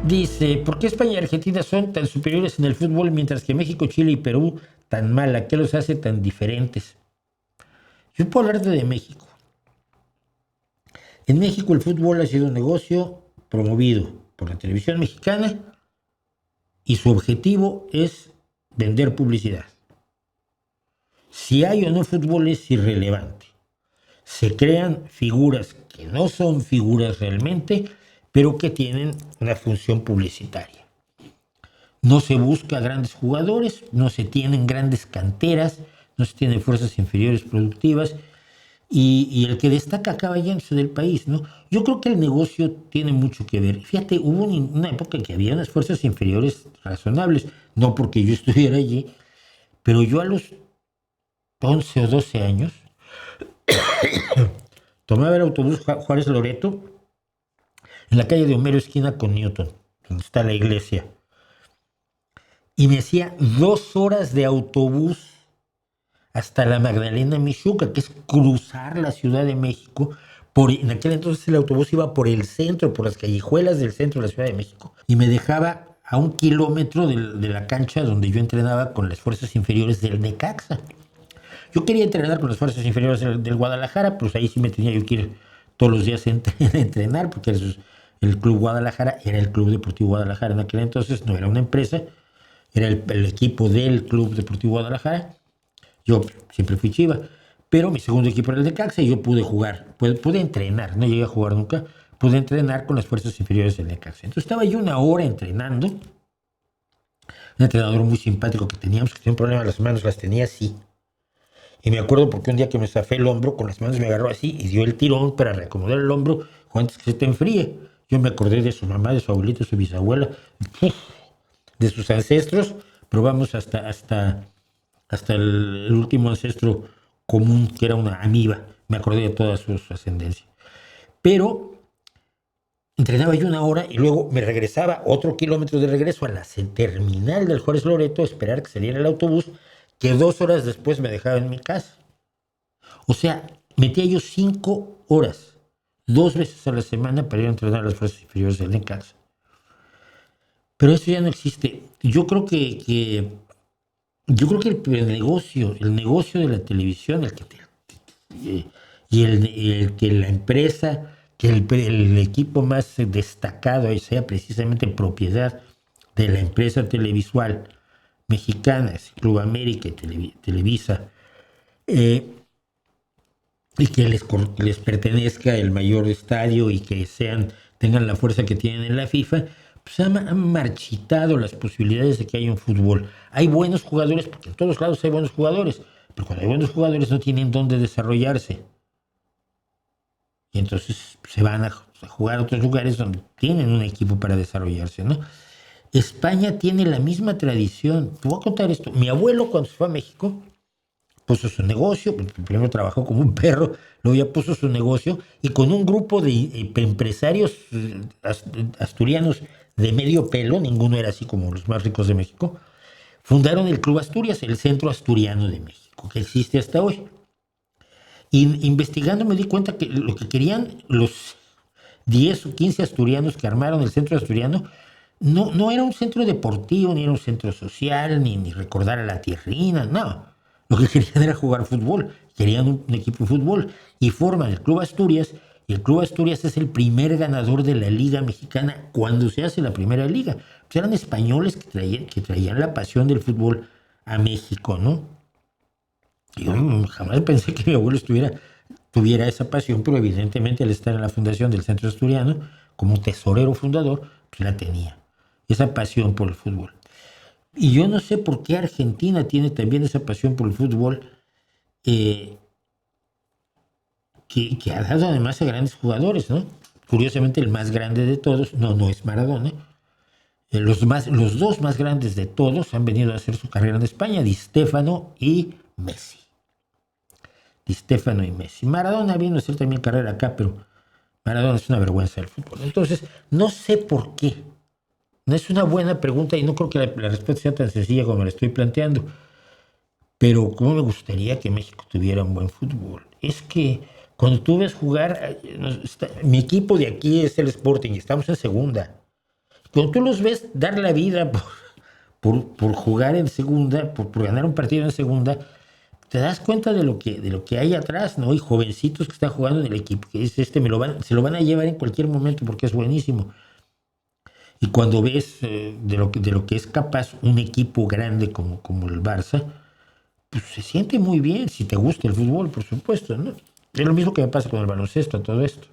Dice, ¿por qué España y Argentina son tan superiores en el fútbol mientras que México, Chile y Perú tan mala? ¿Qué los hace tan diferentes? Yo puedo hablarte de México. En México el fútbol ha sido un negocio promovido por la televisión mexicana y su objetivo es vender publicidad. Si hay o no fútbol es irrelevante. Se crean figuras que no son figuras realmente, pero que tienen una función publicitaria. No se busca grandes jugadores, no se tienen grandes canteras, no se tienen fuerzas inferiores productivas y el que destaca acaba yéndose del país, ¿no? Yo creo que el negocio tiene mucho que ver. Fíjate, hubo una época en que había unas fuerzas inferiores razonables, no porque yo estuviera allí, pero yo a los 11 o 12 años tomaba el autobús Juárez Loreto en la calle de Homero esquina con Newton, donde está la iglesia. Y me hacía 2 horas de autobús hasta la Magdalena Mixhuca, que es cruzar la Ciudad de México. En aquel entonces el autobús iba por el centro, por las callejuelas del centro de la Ciudad de México, y me dejaba a 1 kilómetro de la cancha donde yo entrenaba con las fuerzas inferiores del Necaxa. Yo quería entrenar con las fuerzas inferiores del Guadalajara, pues ahí sí me tenía yo que ir todos los días a entrenar, porque el Club Guadalajara era el Club Deportivo Guadalajara en aquel entonces, no era una empresa, era el equipo del Club Deportivo Guadalajara. Yo siempre fui Chiva, pero mi segundo equipo era el Necaxa y yo pude jugar, pude entrenar, no llegué a jugar nunca, pude entrenar con las fuerzas inferiores del Necaxa. Entonces estaba yo 1 hora entrenando, un entrenador muy simpático que teníamos, que tenía un problema en las manos, las tenía así. Y me acuerdo porque un día que me zafé el hombro, con las manos me agarró así y dio el tirón para reacomodar el hombro antes que se te enfríe. Yo me acordé de su mamá, de su abuelita, de su bisabuela, de sus ancestros, pero vamos hasta el último ancestro común, que era una amiba. Me acordé de toda su ascendencia. Pero entrenaba yo 1 hora y luego me regresaba otro kilómetro de regreso a la terminal del Juárez Loreto a esperar que saliera el autobús, que 2 horas después me dejaba en mi casa. O sea, metía yo 5 horas, 2 veces a la semana para ir a entrenar a las fuerzas inferiores del Necaxa. Pero eso ya no existe. Yo creo que el negocio de la televisión, el que la empresa, que el equipo más destacado sea precisamente propiedad de la empresa televisual mexicana, es Club América y Televisa, y que les pertenezca el mayor estadio y que tengan la fuerza que tienen en la FIFA, pues han marchitado las posibilidades de que haya un fútbol. Hay buenos jugadores, porque en todos lados hay buenos jugadores, pero cuando hay buenos jugadores no tienen dónde desarrollarse. Y entonces se van a jugar a otros lugares donde tienen un equipo para desarrollarse, ¿no? España tiene la misma tradición. Te voy a contar esto. Mi abuelo, cuando se fue a México, puso su negocio. Primero trabajó como un perro, luego ya puso su negocio, y con un grupo de empresarios asturianos de medio pelo, ninguno era así como los más ricos de México, fundaron el Club Asturias, el Centro Asturiano de México, que existe hasta hoy. Y investigando me di cuenta que lo que querían los 10 o 15 asturianos que armaron el Centro Asturiano no era un centro deportivo, ni era un centro social, ni recordar a la tierrina, no. Lo que querían era jugar fútbol, querían un equipo de fútbol y forman el Club Asturias. Y el Club Asturias es el primer ganador de la Liga Mexicana cuando se hace la primera liga. Pues eran españoles que traían la pasión del fútbol a México, ¿no? Yo jamás pensé que mi abuelo tuviera esa pasión, pero evidentemente al estar en la fundación del Centro Asturiano, como tesorero fundador, pues la tenía, esa pasión por el fútbol. Y yo no sé por qué Argentina tiene también esa pasión por el fútbol, que ha dado además a grandes jugadores, ¿no? Curiosamente el más grande de todos, no es Maradona. Los 2 más grandes de todos han venido a hacer su carrera en España, Di Stéfano y Messi. Di Stéfano y Messi. Maradona vino a hacer también carrera acá, pero Maradona es una vergüenza del fútbol. Entonces, no sé por qué. No es una buena pregunta y no creo que la respuesta sea tan sencilla como la estoy planteando. Pero cómo me gustaría que México tuviera un buen fútbol. Es que cuando tú ves jugar, mi equipo de aquí es el Sporting, estamos en segunda. Cuando tú los ves dar la vida por jugar en segunda, por ganar un partido en segunda, te das cuenta de lo que hay atrás, ¿no? Y jovencitos que están jugando en el equipo, que dice, se lo van a llevar en cualquier momento porque es buenísimo. Y cuando ves de lo que es capaz un equipo grande como el Barça, pues se siente muy bien, si te gusta el fútbol, por supuesto, ¿no? Es lo mismo que me pasa con el baloncesto, todo esto.